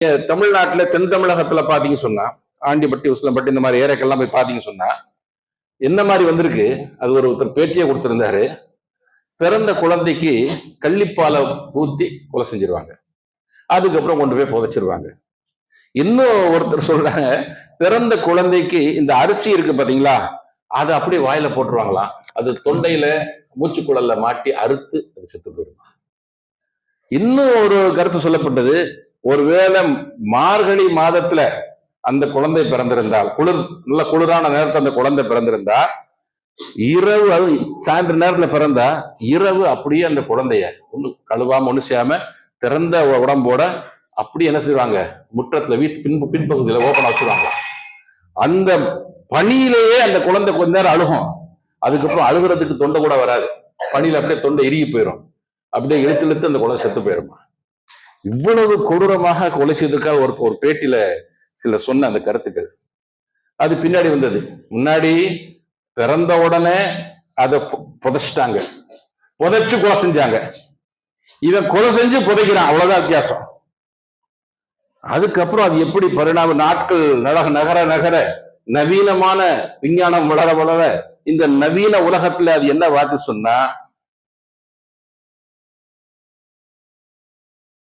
தமிழ்நாட்டுல தென் தமிழகத்துல பாத்தீங்க சொன்னா ஆண்டிப்பட்டி உசிலம்பட்டி இந்த மாதிரி ஏரியாக்கெல்லாம் போய் பாத்தீங்க சொன்னா என்ன மாதிரி வந்திருக்கு. அது ஒருத்தர் பேட்டியை கொடுத்திருந்தாரு. பிறந்த குழந்தைக்கு கள்ளிப்பாலை ஊத்தி கொலை செஞ்சிருவாங்க, அதுக்கப்புறம் கொண்டு போய் புதைச்சிருவாங்க. இன்னும் ஒருத்தர் சொல்றாங்க, பிறந்த குழந்தைக்கு இந்த அரிசி இருக்கு பாத்தீங்களா, அதை அப்படியே வாயில போட்டுருவாங்களாம். அது தொண்டையில மூச்சுக்குழல்ல மாட்டி அறுத்து அது செத்து போயிருமா. இன்னும் ஒரு கருத்து சொல்லப்பட்டது, ஒருவேளை மார்கழி மாதத்துல அந்த குழந்தை பிறந்திருந்தால், நல்ல குளிரான நேரத்தில் அந்த குழந்தை பிறந்திருந்தா, இரவு அது சாயந்தர நேரத்துல பிறந்தா இரவு அப்படியே அந்த குழந்தைய ஒண்ணு கழுவாம ஒண்ணு செய்யாம பிறந்த உடம்போட அப்படி என்ன செய்வாங்க, முற்றத்துல வீட்டு பின்பகுதியில ஓப்பனா வச்சுருவாங்க. அந்த பனியிலேயே அந்த குழந்தை கொஞ்ச நேரம் அழுகும், அதுக்கப்புறம் அழுகிறதுக்கு தொண்டை கூட வராது, பனியில அப்படியே தொண்டை இறுகி போயிடும், அப்படியே இழுத்து இழுத்து அந்த குழந்தை செத்து போயிருமா. இவ்வளவு கொடூரமாக கொலை செய்திருக்கால் ஒரு பேட்டியில சிலர் சொன்ன அந்த கருத்துக்கள். அது பின்னாடி வந்தது. முன்னாடி பிறந்த உடனே அதை புதைச்சிட்டாங்க, புதைச்சு கொலை செஞ்சாங்க. இதை கொலை செஞ்சு புதைக்கிறான், அவ்வளவுதான் வித்தியாசம். அதுக்கப்புறம் அது எப்படி பரிணாம நாட்கள் நகர நகர நவீனமான விஞ்ஞானம் வளர வளர இந்த நவீன உலகத்துல அது என்ன வாக்கு சொன்னா,